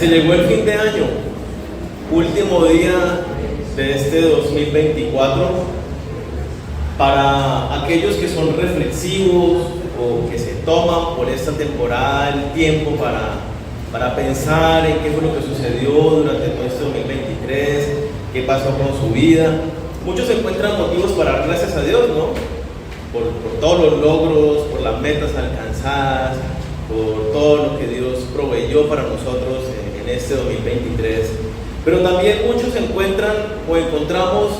Se llegó el fin de año, último día de este 2024. Para aquellos que son reflexivos o que se toman por esta temporada el tiempo para pensar en qué fue lo que sucedió durante todo este 2023, qué pasó con su vida, muchos encuentran motivos para dar gracias a Dios, ¿no? Por todos los logros, por las metas alcanzadas, por todo lo que Dios proveyó para nosotros en este 2023. Pero también muchos encuentran o encontramos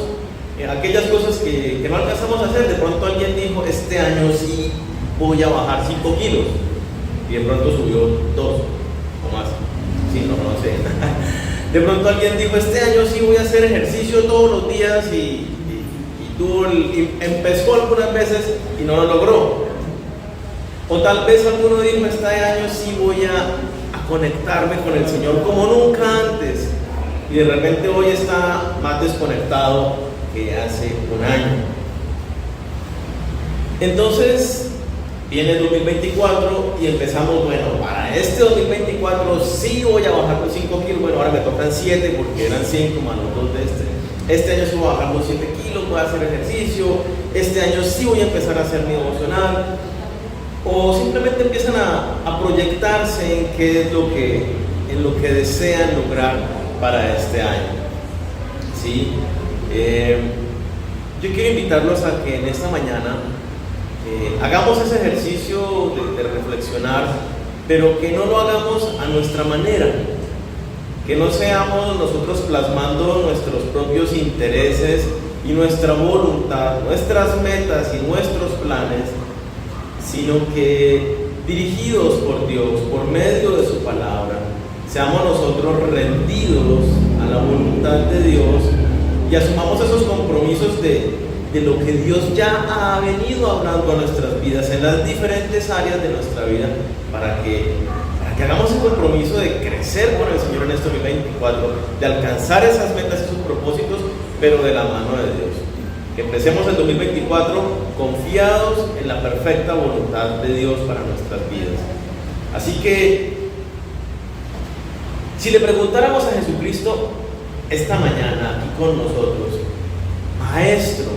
aquellas cosas que no alcanzamos a hacer. De pronto alguien dijo, este año sí voy a bajar 5 kilos, y de pronto subió 2 o más. Sí, no sé. De pronto alguien dijo, este año sí voy a hacer ejercicio todos los días y empezó algunas veces y no lo logró. O tal vez alguno dijo, este año sí voy a conectarme con el Señor como nunca antes, y de repente hoy está más desconectado que hace un año. Entonces viene el 2024 y empezamos, bueno, para este 2024 sí voy a bajar los 5 kilos, bueno, ahora me tocan 7 porque eran 5 más los 2 de este año sí voy a bajar los 7 kilos, voy a hacer ejercicio, este año sí voy a empezar a hacer mi devocional. O simplemente empiezan a proyectarse en qué es en lo que desean lograr para este año. ¿Sí? Yo quiero invitarlos a que en esta mañana hagamos ese ejercicio de reflexionar, pero que no lo hagamos a nuestra manera, que no seamos nosotros plasmando nuestros propios intereses y nuestra voluntad, nuestras metas y nuestros planes, sino que dirigidos por Dios, por medio de su palabra, seamos nosotros rendidos a la voluntad de Dios y asumamos esos compromisos de lo que Dios ya ha venido hablando a nuestras vidas en las diferentes áreas de nuestra vida, para que hagamos el compromiso de crecer con el Señor en este 2024, de alcanzar esas metas y sus propósitos, pero de la mano de Dios. Que empecemos el 2024 confiados en la perfecta voluntad de Dios para nuestras vidas. Así que, si le preguntáramos a Jesucristo esta mañana aquí con nosotros, Maestro,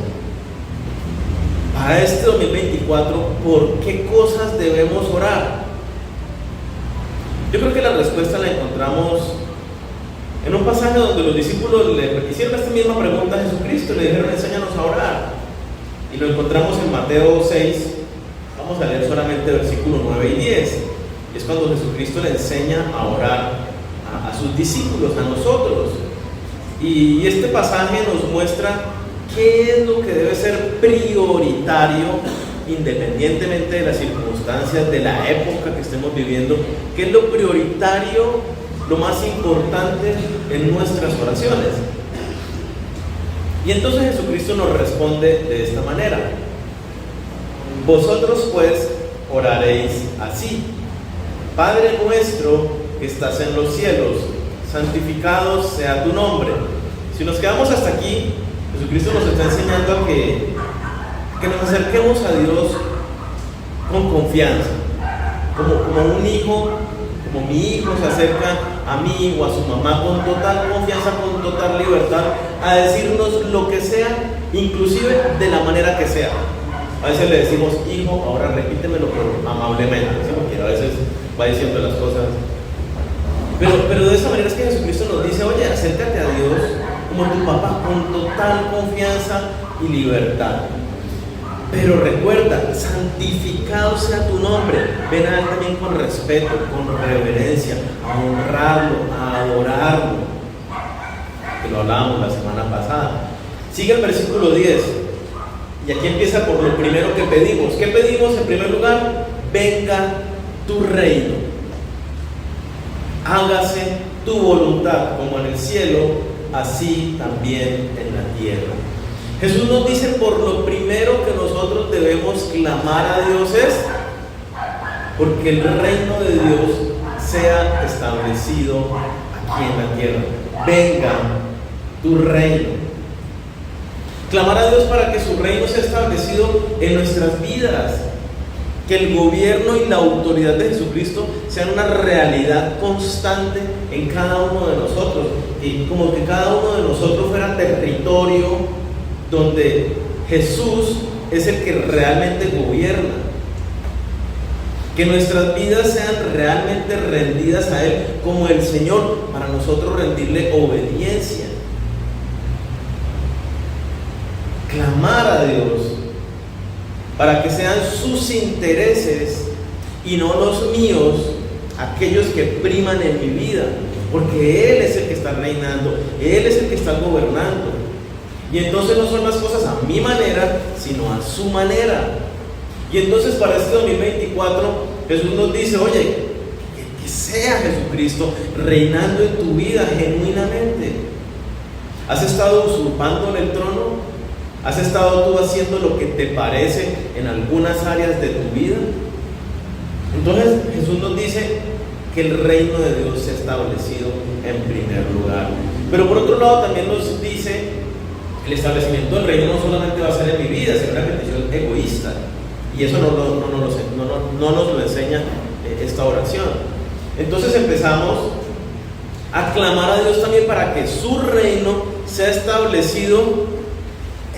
para este 2024, ¿por qué cosas debemos orar? Yo creo que la respuesta la encontramos en un pasaje donde los discípulos le hicieron esta misma pregunta a Jesucristo, le dijeron, enséñanos a orar. Y lo encontramos en Mateo 6, vamos a leer solamente versículos 9 y 10. Es cuando Jesucristo le enseña a orar a sus discípulos, a nosotros. Y este pasaje nos muestra qué es lo que debe ser prioritario, independientemente de las circunstancias, de la época que estemos viviendo, qué es lo prioritario, lo más importante en nuestras oraciones. Y entonces Jesucristo nos responde de esta manera: vosotros pues oraréis así: Padre nuestro que estás en los cielos, santificado sea tu nombre. Si nos quedamos hasta aquí, Jesucristo nos está enseñando a que nos acerquemos a Dios con confianza, como un hijo, como mi hijo se acerca a mí o a su mamá con total confianza, con total libertad, a decirnos lo que sea, inclusive de la manera que sea. A veces le decimos, hijo, ahora repítemelo, pero amablemente, ¿sí? Porque a veces va diciendo las cosas. Pero de esa manera es que Jesucristo nos dice, oye, acércate a Dios como tu papá, con total confianza y libertad. Pero recuerda, santificado sea tu nombre. Ven a Él también con respeto, con reverencia, a honrarlo, a adorarlo. Que lo hablábamos la semana pasada. Sigue el versículo 10. Y aquí empieza por lo primero que pedimos. ¿Qué pedimos en primer lugar? Venga tu reino. Hágase tu voluntad, como en el cielo, así también en la tierra. Jesús nos dice, por lo primero que nosotros debemos clamar a Dios es porque el reino de Dios sea establecido aquí en la tierra. Venga tu reino. Clamar a Dios para que su reino sea establecido en nuestras vidas. que el gobierno y la autoridad de Jesucristo sean una realidad constante en cada uno de nosotros, y como que cada uno de nosotros fuera territorio donde Jesús es el que realmente gobierna, que nuestras vidas sean realmente rendidas a Él como el Señor, para nosotros rendirle obediencia, clamar a Dios para que sean sus intereses y no los míos aquellos que priman en mi vida, porque Él es el que está reinando, Él es el que está gobernando. Y entonces no son las cosas a mi manera, sino a su manera. Y entonces para este 2024 Jesús nos dice, oye, que sea Jesucristo reinando en tu vida genuinamente. ¿Has estado usurpando el trono? ¿Has estado tú haciendo lo que te parece en algunas áreas de tu vida? Entonces Jesús nos dice que el reino de Dios se ha establecido en primer lugar. Pero por otro lado también nos dice, el establecimiento del reino no solamente va a ser en mi vida, sino una petición egoísta. Y eso no nos lo enseña esta oración. Entonces empezamos a clamar a Dios también para que su reino sea establecido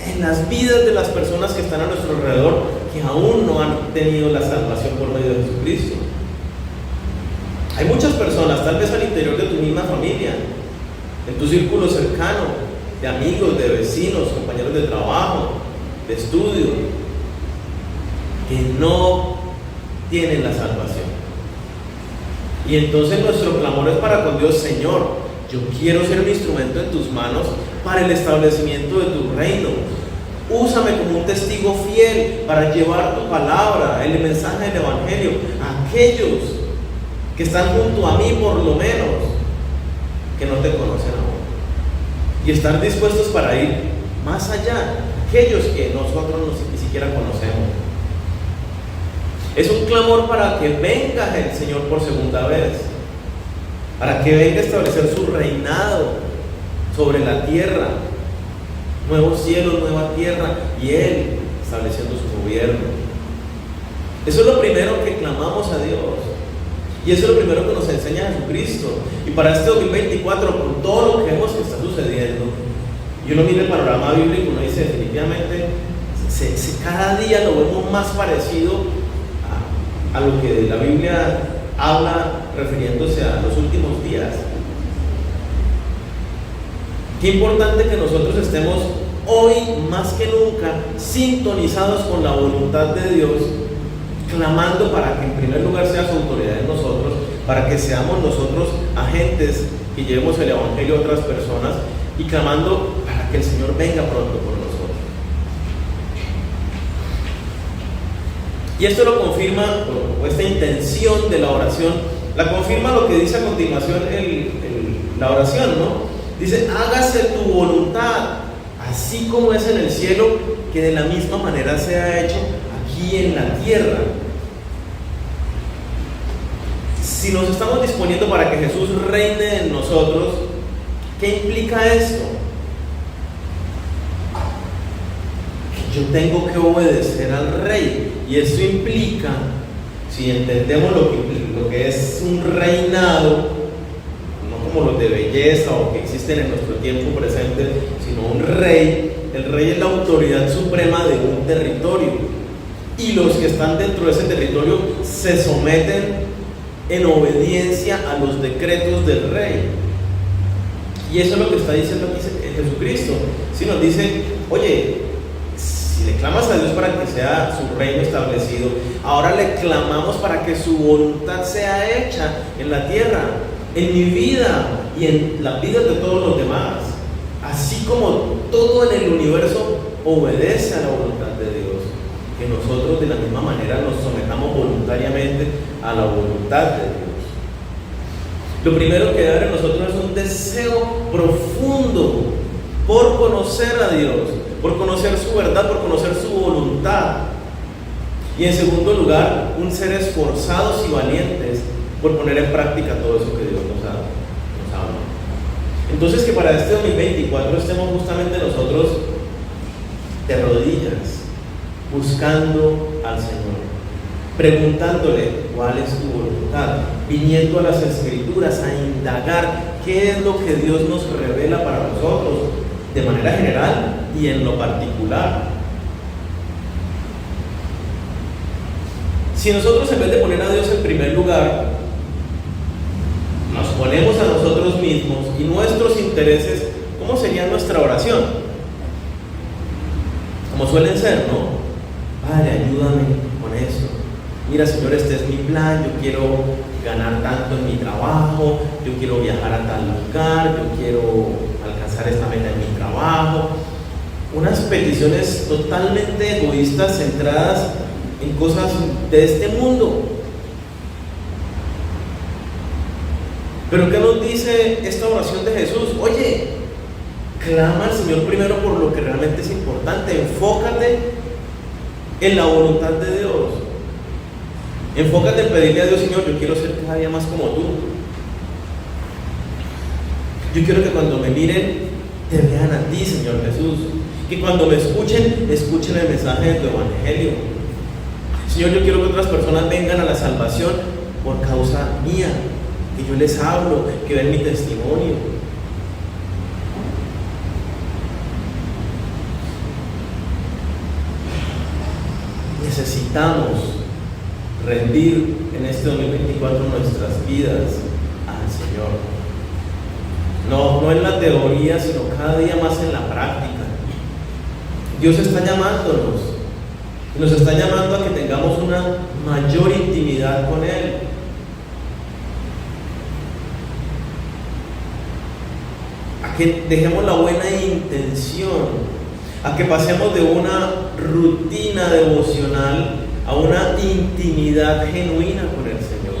en las vidas de las personas que están a nuestro alrededor, que aún no han tenido la salvación por medio de Jesucristo. Hay muchas personas, tal vez al interior de tu misma familia, en tu círculo cercano, de amigos, de vecinos, compañeros de trabajo, de estudio, que no tienen la salvación. Y entonces nuestro clamor es para con Dios: Señor, yo quiero ser mi instrumento en tus manos para el establecimiento de tu reino. Úsame como un testigo fiel para llevar tu palabra, el mensaje del Evangelio, a aquellos que están junto a mí, por lo menos, que no te conocen aún. Y estar dispuestos para ir más allá, aquellos que nosotros ni siquiera conocemos. Es un clamor para que venga el Señor por segunda vez, para que venga a establecer su reinado sobre la tierra, nuevos cielos, nueva tierra, y Él estableciendo su gobierno. Eso es lo primero que clamamos a Dios, y eso es lo primero que nos enseña Jesucristo. Y para este 2024, con todo lo que vemos que está sucediendo, y uno mira el panorama bíblico y uno dice, definitivamente cada día lo vemos más parecido a lo que la Biblia habla refiriéndose a los últimos días. Qué importante que nosotros estemos hoy más que nunca sintonizados con la voluntad de Dios, clamando para que en primer lugar sea su autoridad en nosotros, para que seamos nosotros agentes que llevemos el Evangelio a otras personas, y clamando para que el Señor venga pronto por nosotros. Y esto lo confirma, o esta intención de la oración, la confirma lo que dice a continuación la oración, ¿no? Dice, hágase tu voluntad, así como es en el cielo, que de la misma manera sea hecho aquí en la tierra. Si nos estamos disponiendo para que Jesús reine en nosotros, ¿qué implica esto? Que yo tengo que obedecer al Rey. Y esto implica, si entendemos lo que es un reinado, no como los de belleza o que existen en nuestro tiempo presente, sino un rey. El rey es la autoridad suprema de un territorio, y los que están dentro de ese territorio se someten en obediencia a los decretos del rey. Y eso es lo que está diciendo aquí Jesucristo. Si nos dice, oye, si le clamas a Dios para que sea su reino establecido, ahora le clamamos para que su voluntad sea hecha en la tierra, en mi vida y en la vida de todos los demás. Así como todo en el universo obedece a la voluntad de Dios, que nosotros de la misma manera nos sometamos voluntariamente a la voluntad de Dios. Lo primero que debe haber en nosotros es un deseo profundo por conocer a Dios, por conocer su verdad, por conocer su voluntad. Y en segundo lugar, un ser esforzados y valientes por poner en práctica todo eso que Dios nos habla. Entonces, que para este 2024 estemos justamente nosotros de rodillas, buscando al Señor, preguntándole cuál es tu voluntad, viniendo a las Escrituras a indagar qué es lo que Dios nos revela para nosotros, de manera general y en lo particular. Si nosotros, en vez de poner a Dios en primer lugar, nos ponemos a nosotros mismos y nuestros intereses, ¿cómo sería nuestra oración? Como suelen ser, ¿no? Padre, ayúdame con esto. Mira, Señor, este es mi plan. Yo quiero ganar tanto en mi trabajo. Yo quiero viajar a tal lugar. Yo quiero alcanzar esta meta en mi trabajo. Unas peticiones totalmente egoístas, centradas en cosas de este mundo. Pero ¿qué nos dice esta oración de Jesús? Oye, clama al Señor primero por lo que realmente es importante. Enfócate en la voluntad de Dios. Enfócate en pedirle a Dios: Señor, yo quiero ser cada día más como tú. Yo quiero que cuando me miren, te vean a ti, Señor Jesús. Que cuando me escuchen, escuchen el mensaje de tu evangelio. Señor, yo quiero que otras personas vengan a la salvación por causa mía, que yo les hablo, que ven mi testimonio. Necesitamos rendir en este 2024 nuestras vidas al Señor. No en la teoría, sino cada día más en la práctica. Dios está llamándonos. Nos está llamando a que tengamos una mayor intimidad con Él. A que dejemos la buena intención. A que pasemos de una rutina devocional a una intimidad genuina con el Señor,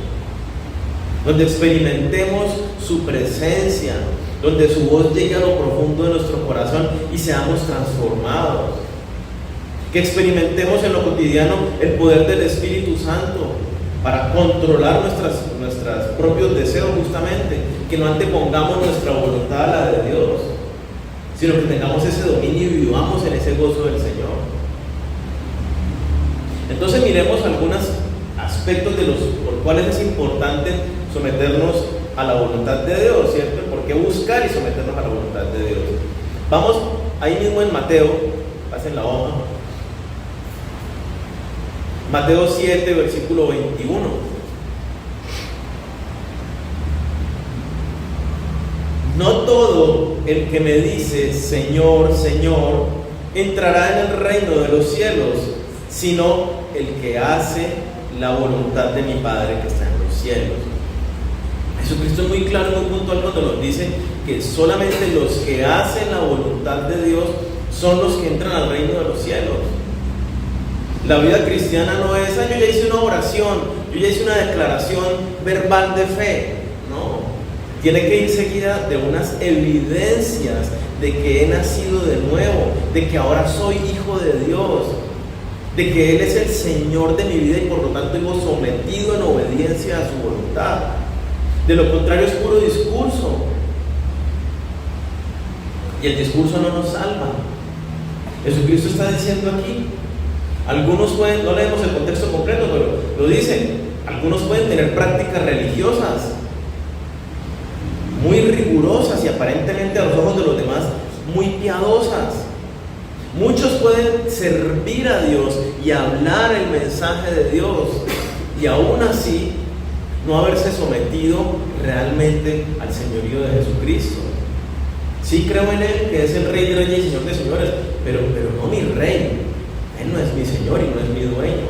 donde experimentemos su presencia, donde su voz llegue a lo profundo de nuestro corazón y seamos transformados, que experimentemos en lo cotidiano el poder del Espíritu Santo para controlar nuestros propios deseos, justamente, que no antepongamos nuestra voluntad a la de Dios, sino que tengamos ese dominio y vivamos en ese gozo del Señor. Entonces miremos algunos aspectos de los por cuales es importante someternos a la voluntad de Dios, ¿cierto? ¿Por qué buscar y someternos a la voluntad de Dios? Vamos ahí mismo en Mateo, pasen la hoja. Mateo 7, versículo 21. No todo el que me dice Señor, Señor, entrará en el reino de los cielos, sino el que hace la voluntad de mi Padre que está en los cielos. Jesucristo es muy claro, muy puntual cuando nos dice que solamente los que hacen la voluntad de Dios son los que entran al reino de los cielos. La vida cristiana no es: yo ya hice una oración, yo ya hice una declaración verbal de fe. No, tiene que ir seguida de unas evidencias de que he nacido de nuevo, de que ahora soy hijo de Dios, de que Él es el Señor de mi vida y por lo tanto vivo sometido en obediencia a su voluntad. De lo contrario es puro discurso, y el discurso no nos salva. Jesucristo está diciendo aquí, algunos pueden, no leemos el contexto completo, pero lo dicen, algunos pueden tener prácticas religiosas muy rigurosas y aparentemente a los ojos de los demás muy piadosas. Muchos pueden servir a Dios y hablar el mensaje de Dios y aún así no haberse sometido realmente al señorío de Jesucristo. Sí creo en Él, que es el Rey de Reyes y Señor de Señores, pero no mi Rey. Él no es mi Señor y no es mi dueño.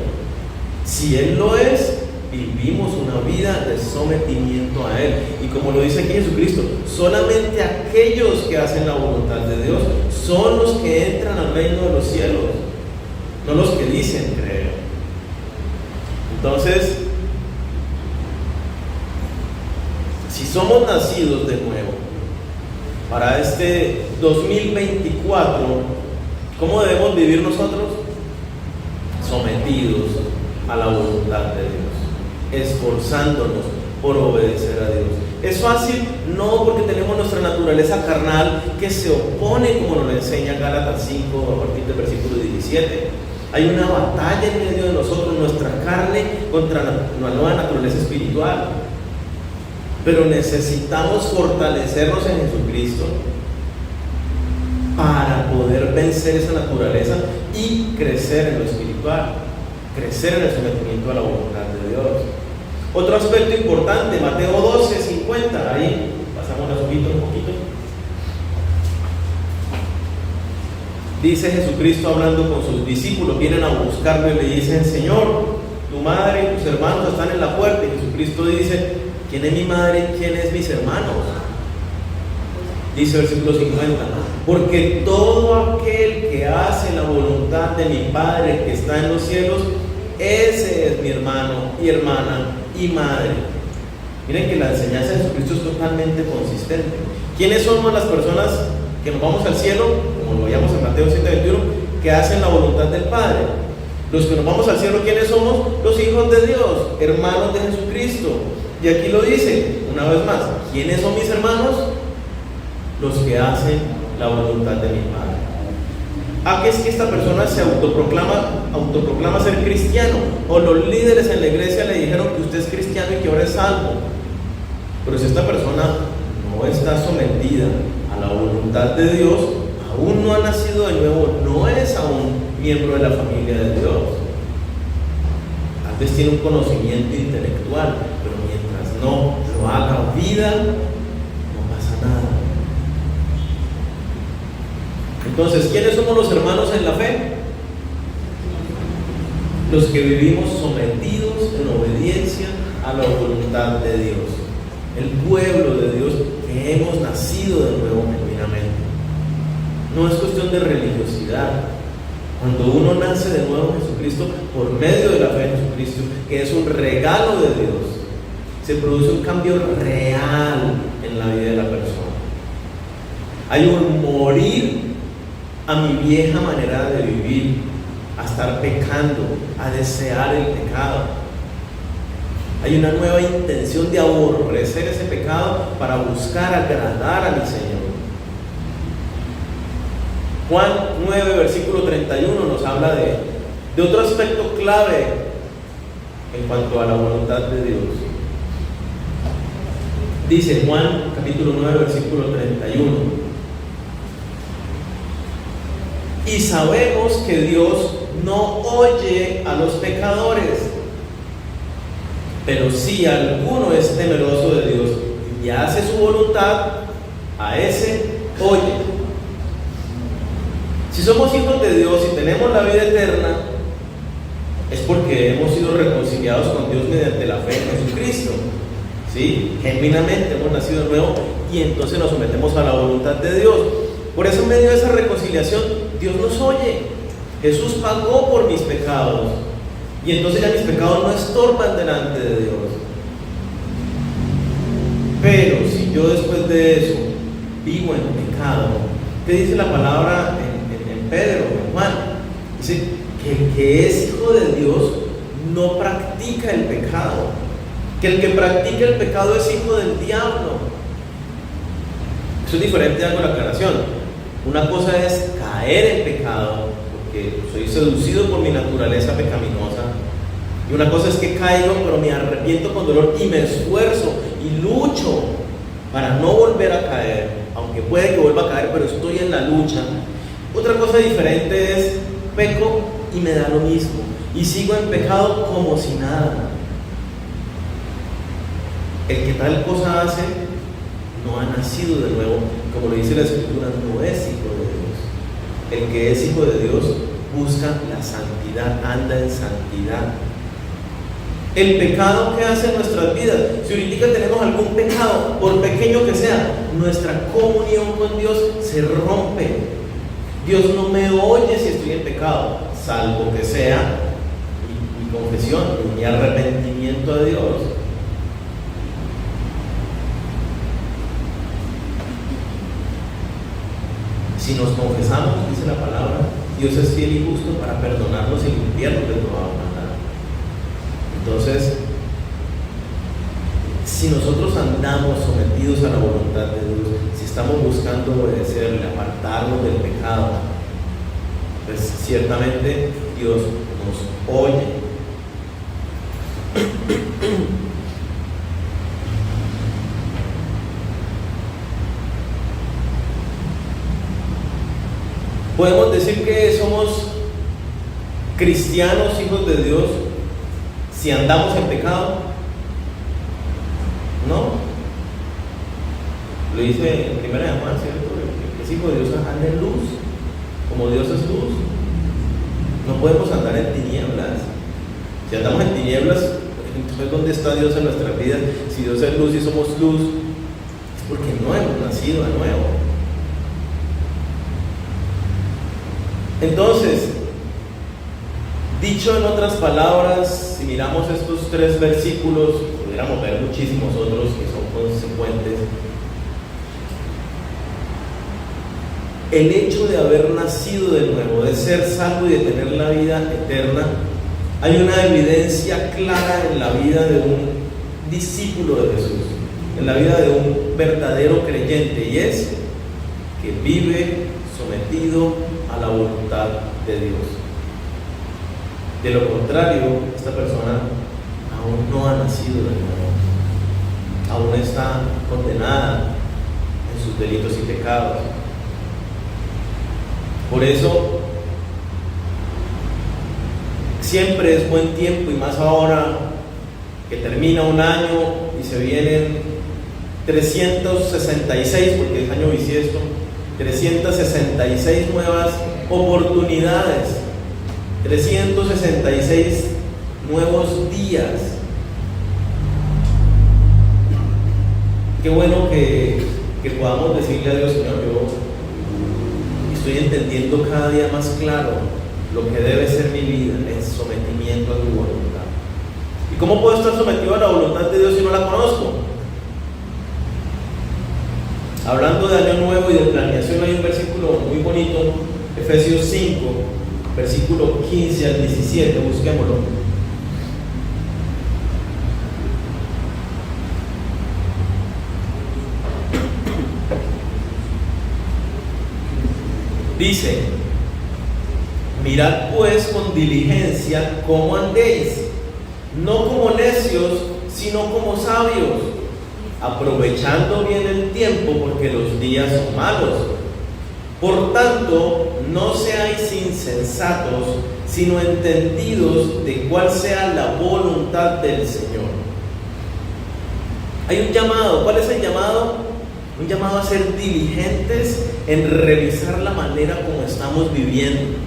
Si Él lo es, vivimos una vida de sometimiento a Él. Y como lo dice aquí Jesucristo, solamente aquellos que hacen la voluntad de Dios son los que entran al reino de los cielos, no los que dicen creer. Entonces, si somos nacidos de nuevo para este 2024, ¿cómo debemos vivir nosotros? Sometidos a la voluntad de Dios, esforzándonos por obedecer a Dios. ¿Es fácil? No, porque tenemos nuestra naturaleza carnal que se opone, como nos lo enseña Gálatas 5 a partir del versículo 17. Hay una batalla en medio de nosotros, nuestra carne contra la nueva naturaleza espiritual. Pero necesitamos fortalecernos en Jesucristo para poder vencer esa naturaleza y crecer en lo espiritual, crecer en el sometimiento a la voluntad de Dios. Otro aspecto importante, Mateo 12:50, ahí pasamos la subida un poquito. Dice Jesucristo hablando con sus discípulos, vienen a buscarlo y le dicen: Señor, tu madre y tus hermanos están en la puerta. Y Jesucristo dice: ¿quién es mi madre y quién es mis hermanos? Dice versículo 50: porque todo aquel que hace la voluntad de mi Padre que está en los cielos, ese es mi hermano y hermana y madre. Miren que la enseñanza de Jesucristo es totalmente consistente. ¿Quiénes somos las personas que nos vamos al cielo? Como lo veíamos en Mateo 7:21, que hacen la voluntad del Padre. Los que nos vamos al cielo, ¿quiénes somos? Los hijos de Dios, hermanos de Jesucristo. Y aquí lo dice una vez más: ¿quiénes son mis hermanos? Los que hacen la voluntad de mi Padre. ¿A qué es que esta persona se autoproclama ser cristiano? O los líderes en la iglesia le dijeron que usted es cristiano y que ahora es salvo. Pero si esta persona no está sometida a la voluntad de Dios, aún no ha nacido de nuevo, no es aún miembro de la familia de Dios. Tal vez tiene un conocimiento intelectual, pero mientras no lo haga vida, no pasa nada. Entonces, ¿quiénes somos los hermanos en la fe? Los que vivimos sometidos en obediencia a la voluntad de Dios. El pueblo de Dios que hemos nacido de nuevo genuinamente. No es cuestión de religiosidad. Cuando uno nace de nuevo en Jesucristo, por medio de la fe en Jesucristo, que es un regalo de Dios, se produce un cambio real en la vida de la persona. Hay un morir a mi vieja manera de vivir, a estar pecando, a desear el pecado. Hay una nueva intención de aborrecer ese pecado para buscar agradar a mi Señor. Juan 9, versículo 31 nos habla de otro aspecto clave en cuanto a la voluntad de Dios. Dice Juan capítulo 9, versículo 31: y sabemos que Dios no oye a los pecadores, pero si alguno es temeroso de Dios y hace su voluntad, a ese oye. Si somos hijos de Dios y tenemos la vida eterna, es porque hemos sido reconciliados con Dios mediante la fe en Jesucristo. ¿Sí? Genuinamente hemos nacido de nuevo y entonces nos sometemos a la voluntad de Dios. Por eso, en medio de esa reconciliación, Dios nos oye. Jesús pagó por mis pecados y entonces ya mis pecados no estorban delante de Dios. Pero si yo después de eso vivo en pecado, ¿qué dice la palabra en Pedro, en Juan? Dice que el que es hijo de Dios no practica el pecado, que el que practica el pecado es hijo del diablo. Eso es diferente, hago la aclaración. Una cosa es caer en pecado, porque soy seducido por mi naturaleza pecaminosa, y una cosa es que caigo, pero me arrepiento con dolor y me esfuerzo y lucho para no volver a caer, aunque puede que vuelva a caer, pero estoy en la lucha. Otra cosa diferente es peco y me da lo mismo y sigo en pecado como si nada. El que tal cosa hace no ha nacido de nuevo, como lo dice la Escritura, no es hijo de Dios. El que es hijo de Dios busca la santidad, anda en santidad. El pecado que hace en nuestras vidas, si ahorita tenemos algún pecado, por pequeño que sea, nuestra comunión con Dios se rompe. Dios no me oye si estoy en pecado, salvo que sea mi confesión, mi arrepentimiento a Dios. Si nos confesamos, dice la palabra, Dios es fiel y justo para perdonarnos y limpiarnos de toda maldad. Entonces, si nosotros andamos sometidos a la voluntad de Dios, si estamos buscando obedecerle, apartarnos del pecado, pues ciertamente Dios nos oye. Podemos decir que somos cristianos, hijos de Dios, si andamos en pecado. No. Lo dice en 1 Juan, ¿cierto? Que es hijo de Dios, anda en luz, como Dios es luz. No podemos andar en tinieblas. Si andamos en tinieblas, entonces ¿dónde está Dios en nuestras vidas? Si Dios es luz y somos luz, es porque no hemos nacido de nuevo. Entonces, dicho en otras palabras, si miramos estos 3 versículos, pudiéramos ver muchísimos otros que son consecuentes. El hecho de haber nacido de nuevo, de ser salvo y de tener la vida eterna, hay una evidencia clara en la vida de un discípulo de Jesús, en la vida de un verdadero creyente, y es que vive sometido a la voluntad de Dios. De lo contrario, esta persona aún no ha nacido de nuevo, aún está condenada en sus delitos y pecados. Por eso, siempre es buen tiempo, y más ahora que termina un año y se vienen 366, porque es año bisiesto, 366 nuevas oportunidades, 366 nuevos días. Qué bueno que podamos decirle a Dios: Señor, yo estoy entendiendo cada día más claro lo que debe ser mi vida, en sometimiento a tu voluntad. ¿Y cómo puedo estar sometido a la voluntad de Dios si no la conozco? Hablando de año nuevo y de planeación, hay un versículo muy bonito, Efesios 5, versículo 15 al 17, busquémoslo. Dice: mirad pues con diligencia cómo andéis, no como necios, sino como sabios, aprovechando bien el tiempo, porque los días son malos. Por tanto, no seáis insensatos, sino entendidos de cuál sea la voluntad del Señor. Hay un llamado. ¿Cuál es el llamado? Un llamado a ser diligentes en revisar la manera como estamos viviendo.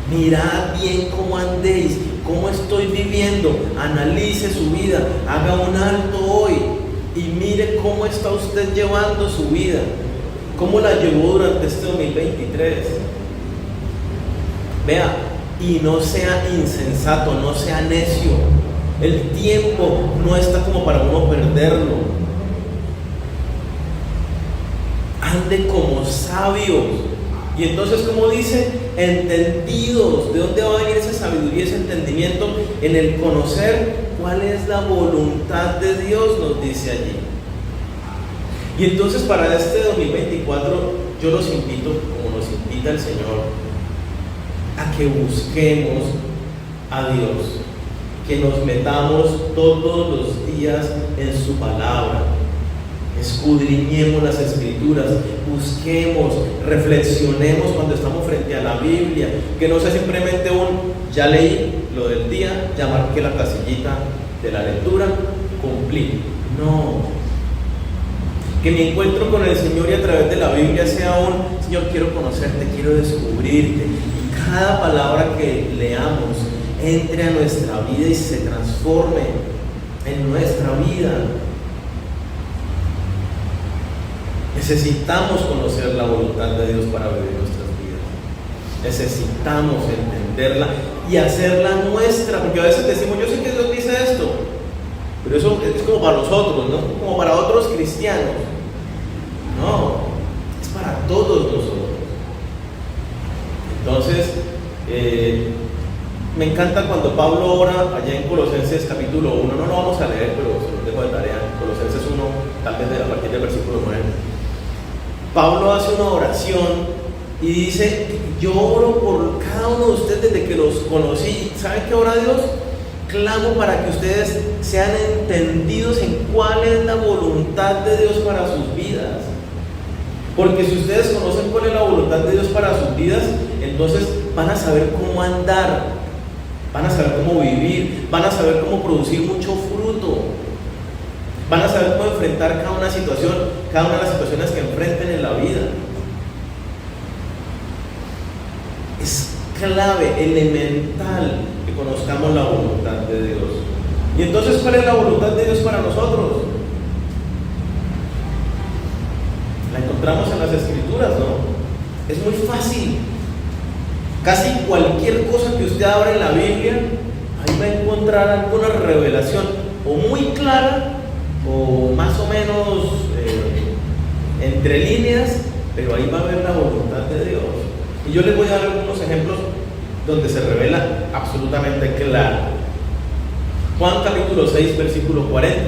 Mirad bien cómo andéis, cómo estoy viviendo. Analice su vida, haga un alto hoy y mire cómo está usted llevando su vida, cómo la llevó durante este 2023. Vea, y no sea insensato, no sea necio. El tiempo no está como para uno perderlo. Ande como sabios. Y entonces, como dice, entendidos. ¿De dónde va a venir esa sabiduría, ese entendimiento? En el conocer cuál es la voluntad de Dios, nos dice allí. Y entonces, para este 2024, yo los invito, como nos invita el Señor, a que busquemos a Dios, que nos metamos todos los días en su palabra. Escudriñemos las Escrituras, busquemos, reflexionemos cuando estamos frente a la Biblia, que no sea simplemente ya leí lo del día, ya marqué la casillita de la lectura, cumplí. No, que mi encuentro con el Señor y a través de la Biblia sea Señor, quiero conocerte, quiero descubrirte, y cada palabra que leamos entre a nuestra vida y se transforme en nuestra vida. Necesitamos conocer la voluntad de Dios para vivir nuestras vidas. Necesitamos entenderla y hacerla nuestra, porque a veces decimos: yo sé que Dios dice esto, pero eso es como para nosotros, ¿no? Como para otros cristianos. No, es para todos nosotros. Entonces, me encanta cuando Pablo ora allá en Colosenses capítulo 1, no lo vamos a leer, pero se los dejo de tarea. Colosenses 1, tal vez a partir del versículo 9. Pablo hace una oración y dice yo oro por cada uno de ustedes desde que los conocí. ¿Saben qué ora Dios? Clamo para que ustedes sean entendidos en cuál es la voluntad de Dios para sus vidas. Porque si ustedes conocen cuál es la voluntad de Dios para sus vidas, entonces van a saber cómo andar, van a saber cómo vivir, van a saber cómo producir mucho fruto, van a saber cómo enfrentar cada una de las situaciones que enfrenten en la vida. Es clave, elemental, que conozcamos la voluntad de Dios. Y entonces, ¿cuál es la voluntad de Dios para nosotros? La encontramos en las Escrituras, ¿no? Es muy fácil. Casi cualquier cosa que usted abra en la Biblia, ahí va a encontrar alguna revelación, o muy clara, o más o menos entre líneas, pero ahí va a haber la voluntad de Dios. Y yo les voy a dar algunos ejemplos donde se revela absolutamente claro. Juan capítulo 6, versículo 40.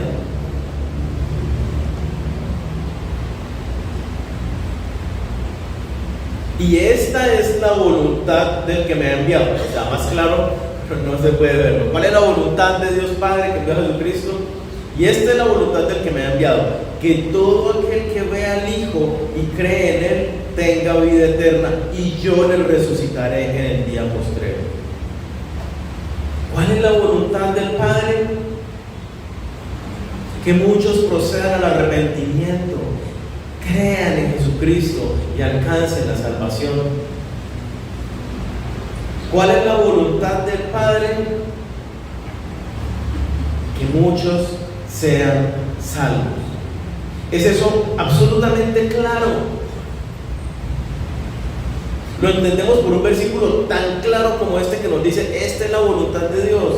Y esta es la voluntad del que me ha enviado. O sea, más claro, no se puede verlo. ¿Cuál es la voluntad de Dios Padre que envió a Jesucristo? Y esta es la voluntad del que me ha enviado: que todo aquel que vea al Hijo y cree en Él tenga vida eterna, y yo le resucitaré en el día postrero. ¿Cuál es la voluntad del Padre? Que muchos procedan al arrepentimiento, crean en Jesucristo y alcancen la salvación. ¿Cuál es la voluntad del Padre? Que muchos sean salvos. ¿Es eso absolutamente claro? Lo entendemos por un versículo tan claro como este que nos dice: esta es la voluntad de Dios.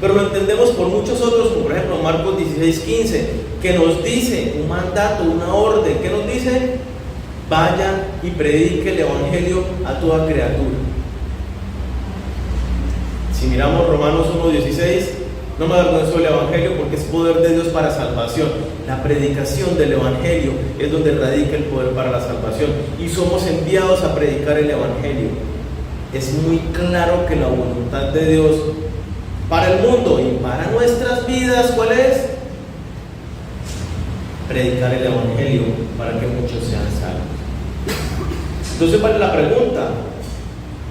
Pero lo entendemos por muchos otros, como por ejemplo Marcos 16:15, que nos dice un mandato, una orden. ¿Qué nos dice? Vaya y predique el Evangelio a toda criatura. Si miramos Romanos 1:16, no me avergüenzo del Evangelio porque es poder de Dios para salvación. La predicación del Evangelio es donde radica el poder para la salvación, y somos enviados a predicar el Evangelio. Es muy claro que la voluntad de Dios para el mundo y para nuestras vidas, ¿cuál es? Predicar el Evangelio para que muchos sean salvos. Entonces vale la pregunta: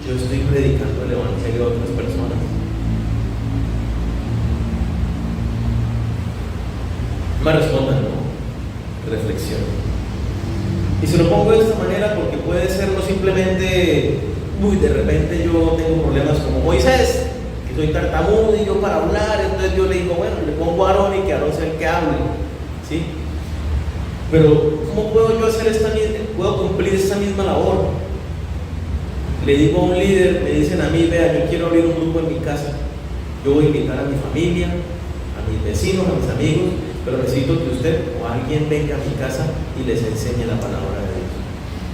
¿yo estoy predicando el Evangelio a otras personas? Me respondan, no. Reflexión. Y se lo pongo de esta manera porque puede ser no simplemente, de repente yo tengo problemas como Moisés, que soy tartamudo y yo para hablar, entonces yo le digo, bueno, le pongo a Aarón y que Aarón sea el que hable, ¿sí? Pero ¿cómo puedo yo hacer puedo cumplir esta misma labor? Le digo a un líder, me dicen a mí, vea, yo quiero abrir un grupo en mi casa, yo voy a invitar a mi familia, a mis vecinos, a mis amigos, pero necesito que usted o alguien venga a mi casa y les enseñe la palabra de Dios.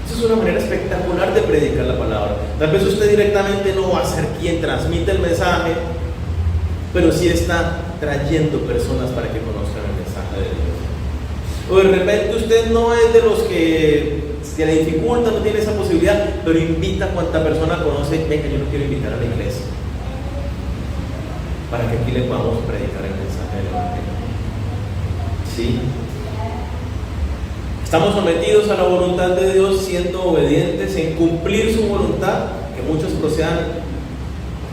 Esa es una manera espectacular de predicar la palabra. Tal vez usted directamente no va a ser quien transmite el mensaje, pero sí está trayendo personas para que conozcan el mensaje de Dios. O de repente usted no es de los que se le dificulta, no tiene esa posibilidad, pero invita a cuanta persona conoce: venga, yo lo quiero invitar a la iglesia, para que aquí le podamos predicar el mensaje del Evangelio. ¿Sí? Estamos sometidos a la voluntad de Dios, siendo obedientes en cumplir su voluntad, que muchos procedan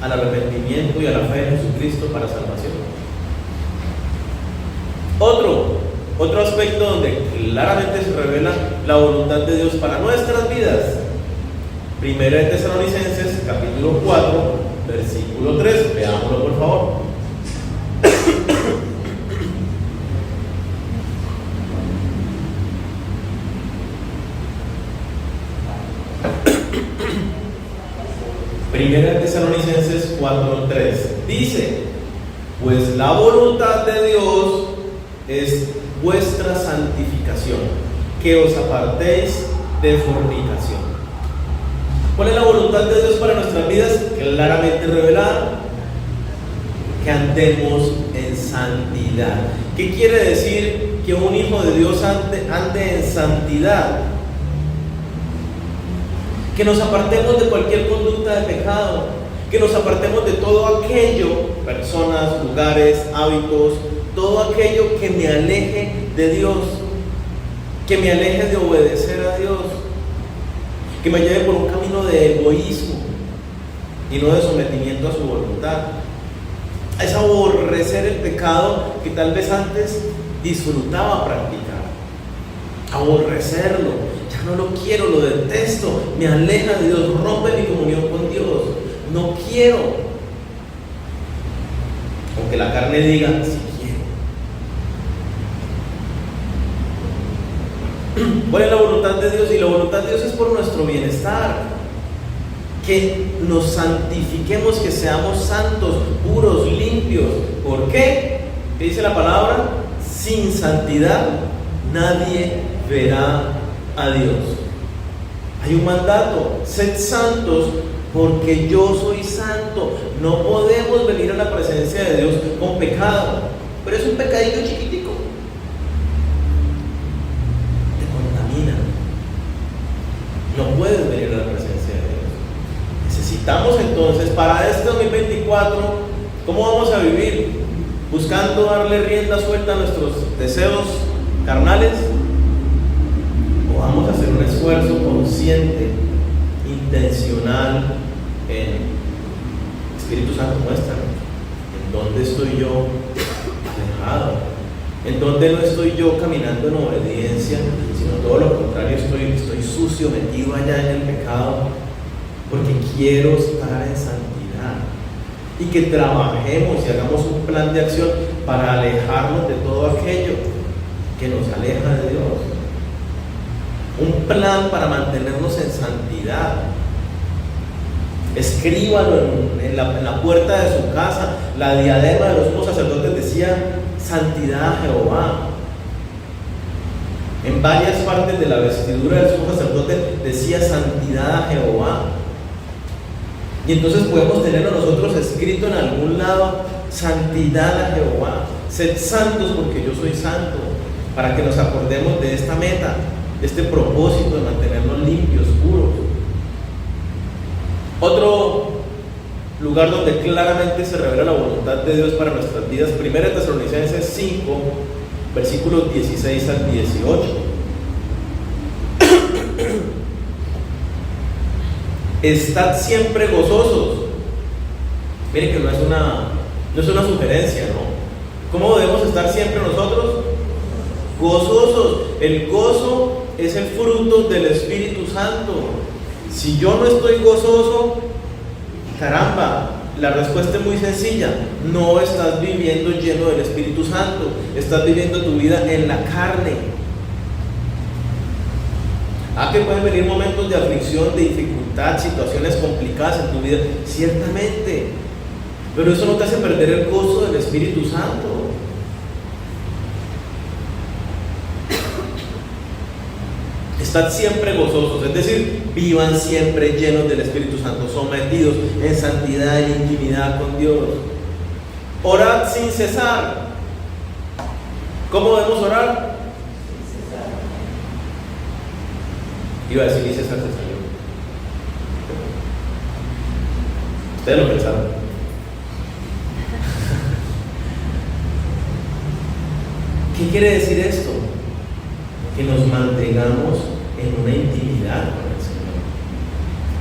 al arrepentimiento y a la fe en Jesucristo para salvación. Otro aspecto donde claramente se revela la voluntad de Dios para nuestras vidas. Primera de Tesalonicenses, capítulo 4, versículo 3. Veámoslo, por favor. Primera de Tesalonicenses 4:3 dice: pues la voluntad de Dios es vuestra santificación, que os apartéis de fornicación. ¿Cuál es la voluntad de Dios para nuestras vidas? Claramente revelada: que andemos en santidad. ¿Qué quiere decir que un hijo de Dios ande en santidad? Que nos apartemos de cualquier conducta de pecado, que nos apartemos de todo aquello, personas, lugares, hábitos, todo aquello que me aleje de Dios, que me aleje de obedecer a Dios, que me lleve por un camino de egoísmo y no de sometimiento a su voluntad. Es aborrecer el pecado que tal vez antes disfrutaba practicar, aborrecerlo, ya no lo quiero, lo detesto, me aleja de Dios, rompe mi comunión con Dios, no quiero, aunque la carne diga sí quiero. ¿Cuál es la voluntad de Dios? Y la voluntad de Dios es por nuestro bienestar, que nos santifiquemos, que seamos santos, puros, limpios. ¿Por qué? ¿Qué dice la palabra? Sin santidad nadie verá a Dios. Hay un mandato: sed santos porque yo soy santo. No podemos venir a la presencia de Dios con pecado, pero es un pecadillo chiquitico, te contamina, no puedes venir a la presencia de Dios. Necesitamos entonces, para este 2024, ¿cómo vamos a vivir? ¿Buscando darle rienda suelta a nuestros deseos carnales? ¿O vamos a hacer un esfuerzo consciente, intencional en Espíritu Santo, muéstrame en dónde estoy yo alejado, en dónde no estoy yo caminando en obediencia, sino todo lo contrario, estoy sucio, metido allá en el pecado, porque quiero estar en santidad? Y que trabajemos y hagamos un plan de acción para alejarnos de todo aquello que nos aleja de Dios, un plan para mantenernos en santidad. Escríbalo en la puerta de su casa. La diadema de los sumos sacerdotes decía santidad a Jehová. En varias partes de la vestidura del sumo sacerdote decía santidad a Jehová. Y entonces podemos tenerlo nosotros escrito en algún lado: santidad a Jehová, sed santos porque yo soy santo, para que nos acordemos de esta meta, de este propósito de mantenernos limpios, puros. Otro lugar donde claramente se revela la voluntad de Dios para nuestras vidas, 1 Tesalonicenses 5, versículos 16 al 18. Estad siempre gozosos. Miren que no es una sugerencia, ¿no? ¿Cómo debemos estar siempre nosotros? Gozosos. El gozo es el fruto del Espíritu Santo. Si yo no estoy gozoso, caramba, la respuesta es muy sencilla: no estás viviendo lleno del Espíritu Santo, estás viviendo tu vida en la carne. Que pueden venir momentos de aflicción, de dificultad, situaciones complicadas en tu vida, ciertamente, pero eso no te hace perder el gozo del Espíritu Santo. Estad siempre gozosos, es decir, vivan siempre llenos del Espíritu Santo, sometidos en santidad y intimidad con Dios. Orad sin cesar. ¿Cómo debemos orar? Iba a decir, y César se salió. Ustedes lo pensaron. ¿Qué quiere decir esto? Que nos mantengamos en una intimidad con el Señor.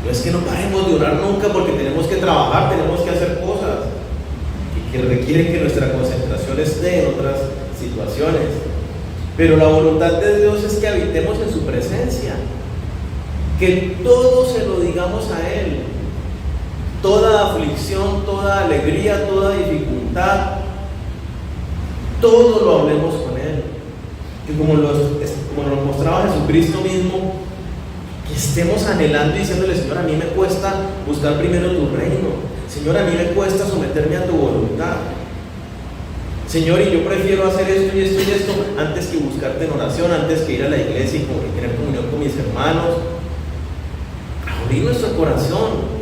No es que no paremos de orar nunca porque tenemos que trabajar, tenemos que hacer cosas que requieren que nuestra concentración esté en otras situaciones. Pero la voluntad de Dios es que habitemos en su presencia, que todo se lo digamos a Él, toda aflicción, toda alegría, toda dificultad, todo lo hablemos con Él, que como nos mostraba Jesucristo mismo, que estemos anhelando y diciéndole: Señor, a mí me cuesta buscar primero tu reino, Señor, a mí me cuesta someterme a tu voluntad, Señor, y yo prefiero hacer esto y esto y esto antes que buscarte en oración, antes que ir a la iglesia y tener comunión con mis hermanos. Abrir nuestro corazón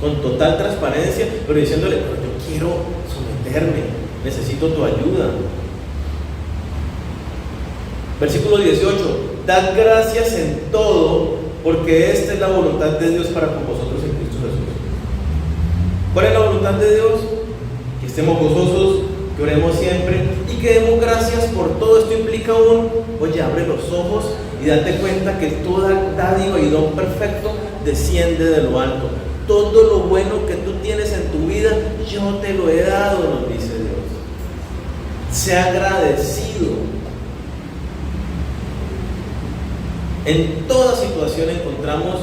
con total transparencia, pero diciéndole: pero yo quiero someterme, necesito tu ayuda. Versículo 18: dad gracias en todo, porque esta es la voluntad de Dios para con vosotros en Cristo Jesús. ¿Cuál es la voluntad de Dios? Que estemos gozosos, que oremos siempre y que demos gracias por todo. Esto implica oye, abre los ojos y date cuenta que toda dádiva y don perfecto desciende de lo alto. Todo lo bueno que tú tienes en tu vida, yo te lo he dado, nos dice Dios. Sea agradecido. En toda situación encontramos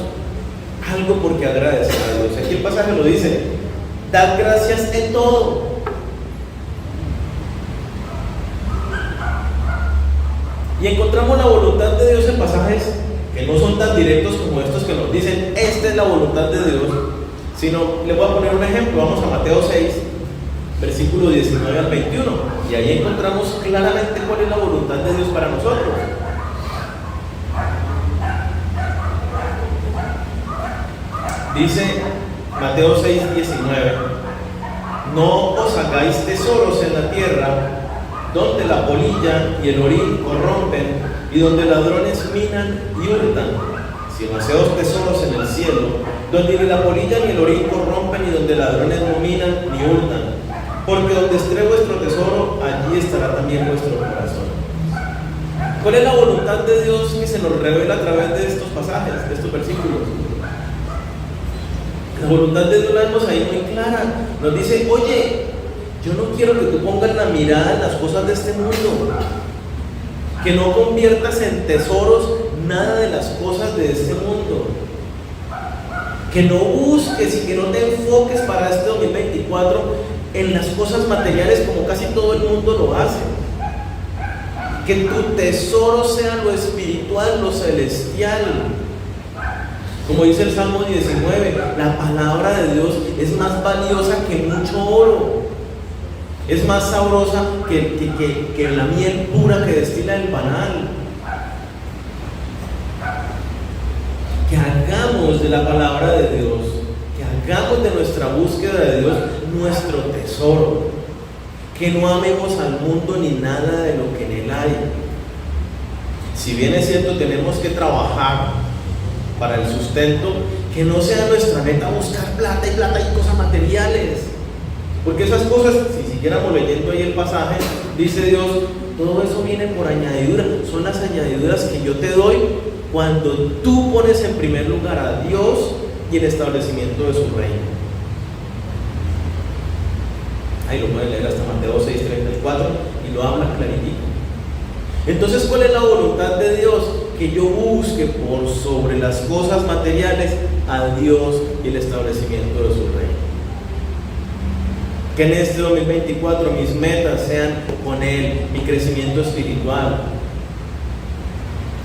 algo por qué agradecer a Dios. Aquí el pasaje lo dice: dad gracias en todo. Y encontramos la voluntad de Dios en pasajes que no son tan directos como estos que nos dicen esta es la voluntad de Dios, sino, les voy a poner un ejemplo. Vamos a Mateo 6, versículo 19 al 21, y ahí encontramos claramente cuál es la voluntad de Dios para nosotros. Dice Mateo 6, 19: no os hagáis tesoros en la tierra, donde la polilla y el orín corrompen, y donde ladrones minan y hurtan, sino haceos tesoros en el cielo, donde ni la polilla ni el orín corrompen, y donde ladrones no minan ni hurtan, porque donde esté vuestro tesoro, allí estará también vuestro corazón. ¿Cuál es la voluntad de Dios que se nos revela a través de estos pasajes, de estos versículos? La voluntad de Dios la vemos ahí muy clara. Nos dice: oye, yo no quiero que tú pongas la mirada en las cosas de este mundo, que no conviertas en tesoros nada de las cosas de este mundo, que no busques y que no te enfoques para este 2024 en las cosas materiales como casi todo el mundo lo hace. Que tu tesoro sea lo espiritual, lo celestial. Como dice el Salmo 19, la palabra de Dios es más valiosa que mucho oro. Es más sabrosa que la miel pura que destila el panal. Que hagamos de la palabra de Dios, que hagamos de nuestra búsqueda de Dios nuestro tesoro. Que no amemos al mundo ni nada de lo que en él hay. Si bien es cierto, tenemos que trabajar para el sustento, que no sea nuestra meta buscar plata y cosas materiales. Porque esas cosas, si siguiéramos leyendo ahí el pasaje, dice Dios, todo eso viene por añadidura. Son las añadiduras que yo te doy cuando tú pones en primer lugar a Dios y el establecimiento de su reino. Ahí lo pueden leer hasta Mateo 6:34 y lo habla clarito. Entonces, ¿cuál es la voluntad de Dios? Que yo busque por sobre las cosas materiales a Dios y el establecimiento de su reino. Que en este 2024 mis metas sean con Él, mi crecimiento espiritual,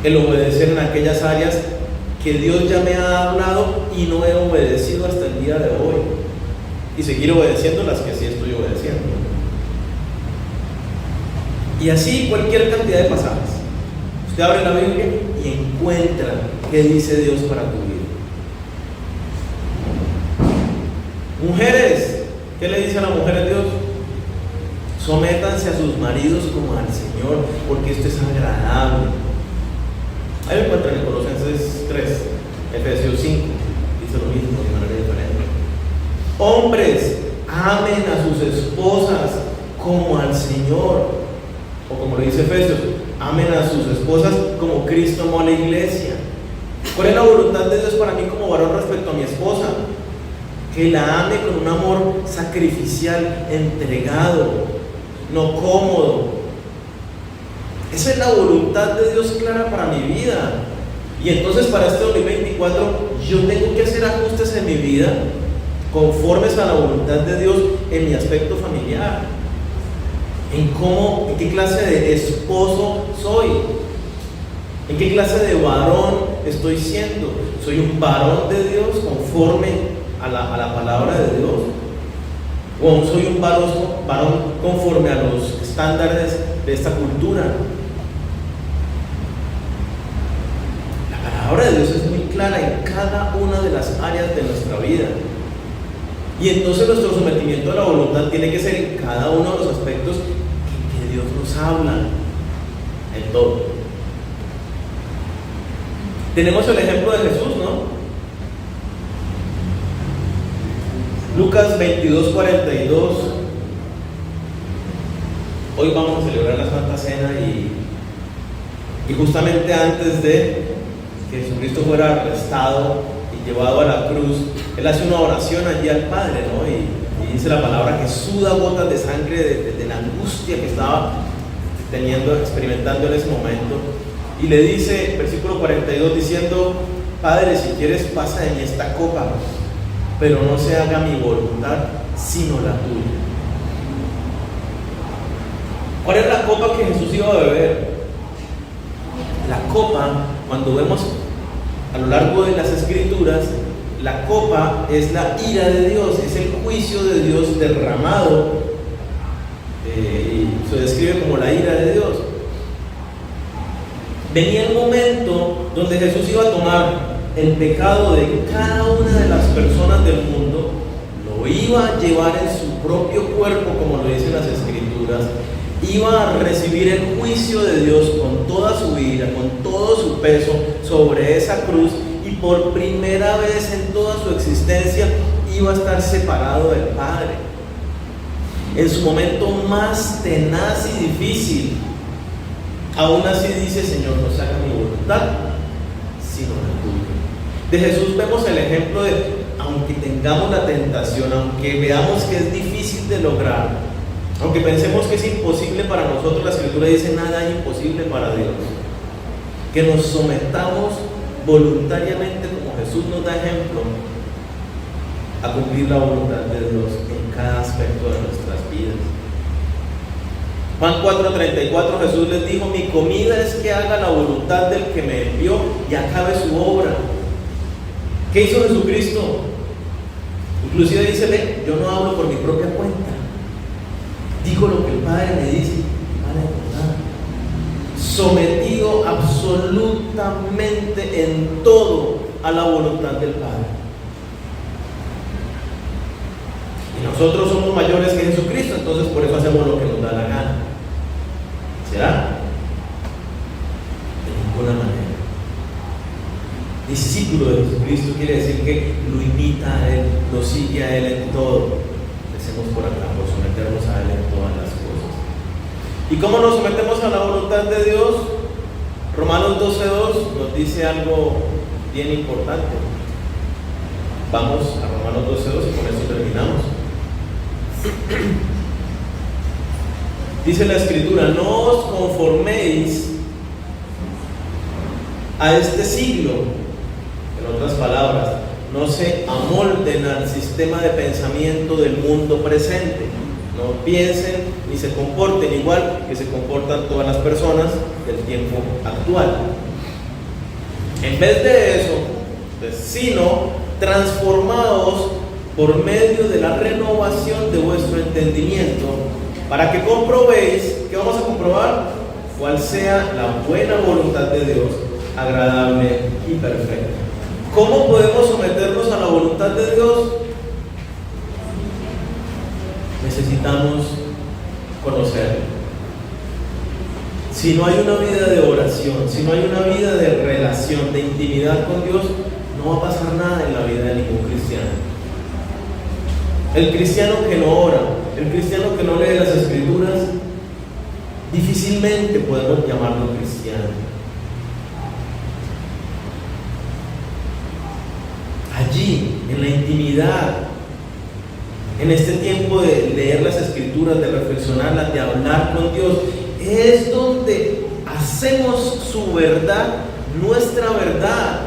el obedecer en aquellas áreas que Dios ya me ha hablado y no he obedecido hasta el día de hoy, y seguir obedeciendo las que sí estoy obedeciendo. Y así cualquier cantidad de pasajes. Usted abre la Biblia y encuentra qué dice Dios para tu vida. Mujeres, ¿qué le dice a la mujer a Dios? Sométanse a sus maridos como al Señor, porque esto es agradable. Ahí lo encuentran en Colosenses 3, Efesios 5, dice lo mismo de manera diferente. Hombres, amen a sus esposas como al Señor, o como lo dice Efesios, amen a sus esposas como Cristo amó a la iglesia. ¿Cuál es la voluntad de Dios para mí como varón respecto a mi esposa? Que la ame con un amor sacrificial, entregado, no cómodo. Esa es la voluntad de Dios clara para mi vida. Y entonces para este 2024 yo tengo que hacer ajustes en mi vida conformes a la voluntad de Dios en mi aspecto familiar. En qué clase de esposo soy, en qué clase de varón estoy siendo. ¿Soy un varón de Dios conforme a la palabra de Dios? ¿O soy un varón conforme a los estándares de esta cultura? La palabra de Dios es muy clara en cada una de las áreas de nuestra vida. Y entonces nuestro sometimiento a la voluntad tiene que ser en cada uno de los aspectos que Dios nos habla, en todo. Tenemos el ejemplo de Jesús, ¿no? Lucas 22:42. Hoy vamos a celebrar la Santa Cena y justamente antes de que Jesucristo fuera arrestado y llevado a la cruz, Él hace una oración allí al Padre, ¿no? Y dice la palabra que suda gotas de sangre de la angustia que estaba experimentando en ese momento. Y le dice, versículo 42, diciendo: Padre, si quieres, pasa de mí esta copa, pero no se haga mi voluntad, sino la tuya. ¿Cuál es la copa que Jesús iba a beber? La copa, cuando vemos a lo largo de las Escrituras, la copa es la ira de Dios, es el juicio de Dios derramado, y se describe como la ira de Dios. Venía el momento donde Jesús iba a tomar el pecado de cada una de las personas del mundo, lo iba a llevar en su propio cuerpo, como lo dicen las Escrituras, iba a recibir el juicio de Dios con toda su ira, con todo su peso sobre esa cruz, y por primera vez en toda su existencia iba a estar separado del Padre. En su momento más tenaz y difícil, aún así dice: Señor, no se haga mi voluntad, sino la tuya. De Jesús vemos el ejemplo de, aunque tengamos la tentación, aunque veamos que es difícil de lograr, aunque pensemos que es imposible para nosotros, la Escritura dice: nada es imposible para Dios. Que nos sometamos voluntariamente, como Jesús nos da ejemplo, a cumplir la voluntad de Dios en cada aspecto de nuestras vidas. Juan 4:34, Jesús les dijo: mi comida es que haga la voluntad del que me envió y acabe su obra. ¿Qué hizo Jesucristo? Inclusive dice: ve, yo no hablo por mi propia cuenta, digo lo que el Padre me dice, vale nada. Sometido absolutamente en todo a la voluntad del Padre. Y nosotros somos mayores que Jesucristo, entonces por eso hacemos lo que nos da la gana. ¿Será? De ninguna manera. Discípulo de Jesucristo quiere decir que lo imita a Él, lo sigue a Él en todo. Empecemos por acá, por someternos a Él en todas las cosas. ¿Y cómo nos sometemos a la voluntad de Dios? Romanos 12:2 nos dice algo bien importante. Vamos a Romanos 12:2 y con esto terminamos. Dice la Escritura: no os conforméis a este siglo. En otras palabras, no se amolden al sistema de pensamiento del mundo presente. No piensen ni se comporten igual que se comportan todas las personas del tiempo actual. En vez de eso, sino transformados por medio de la renovación de vuestro entendimiento, para que comprobéis, ¿qué vamos a comprobar? Cuál sea la buena voluntad de Dios, agradable y perfecta. ¿Cómo podemos someternos a la voluntad de Dios? Necesitamos conocerlo. Si no hay una vida de oración, si no hay una vida de relación, de intimidad con Dios, no va a pasar nada en la vida de ningún cristiano. El cristiano que no ora, el cristiano que no lee las Escrituras, difícilmente podemos llamarlo cristiano. Allí, en la intimidad, en este tiempo de leer las Escrituras, de reflexionarlas, de hablar con Dios, es donde hacemos su verdad nuestra verdad.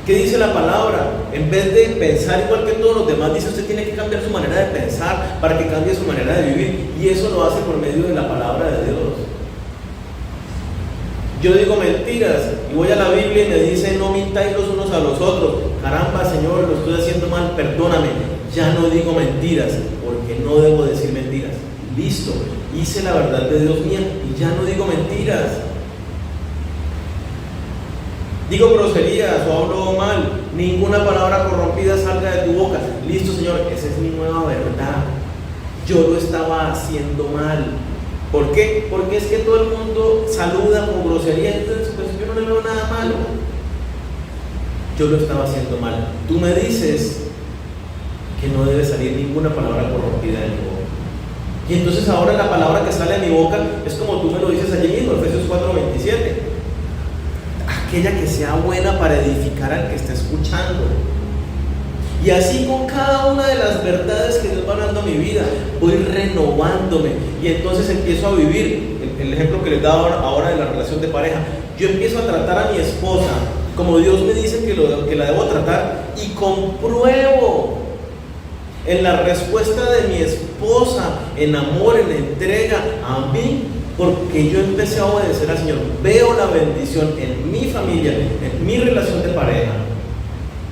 ¿Qué dice la palabra? En vez de pensar igual que todos los demás, dice: usted tiene que cambiar su manera de pensar para que cambie su manera de vivir, y eso lo hace por medio de la palabra de Dios. Yo digo mentiras y voy a la Biblia y me dice: no mintáis los unos a los otros. Caramba, Señor, lo estoy haciendo mal, perdóname. Ya no digo mentiras, porque no debo decir mentiras. Listo, hice la verdad de Dios mía y ya no digo mentiras. Digo groserías o hablo mal, ninguna palabra corrompida salga de tu boca. Listo, Señor, esa es mi nueva verdad. Yo lo estaba haciendo mal. ¿Por qué? Porque es que todo el mundo saluda con grosería, entonces pues yo no le veo nada malo. yo lo estaba haciendo mal. Tú me dices que no debe salir ninguna palabra corrompida de mi boca. Y entonces ahora la palabra que sale de mi boca es como tú me lo dices allí mismo, Efesios 4:27. Aquella que sea buena para edificar al que está escuchando. Y así con cada una de las verdades que Dios va dando a mi vida, voy renovándome. Y entonces empiezo a vivir, el ejemplo que les daba ahora de la relación de pareja, yo empiezo a tratar a mi esposa como Dios me dice que la debo tratar, y compruebo en la respuesta de mi esposa, en amor, en entrega a mí, porque yo empecé a obedecer al Señor. Veo la bendición en mi familia, en mi relación de pareja,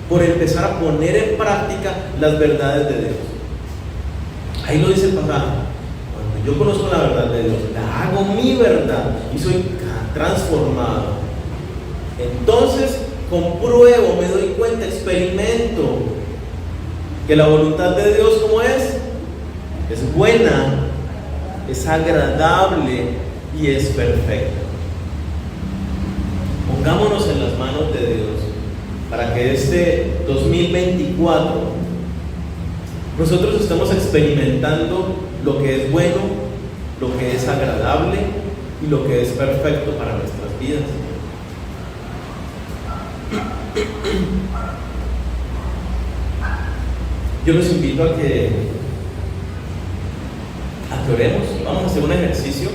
por empezar a poner en práctica las verdades de Dios. Ahí lo dice el pasaje. Cuando yo conozco la verdad de Dios, la hago mi verdad y soy transformado. Entonces compruebo, me doy cuenta, experimento que la voluntad de Dios, ¿cómo es? Es buena, es agradable y es perfecta. Pongámonos en las manos de Dios para que este 2024 nosotros estemos experimentando lo que es bueno, lo que es agradable y lo que es perfecto para nuestras vidas. Yo los invito a que oremos. Vamos a hacer un ejercicio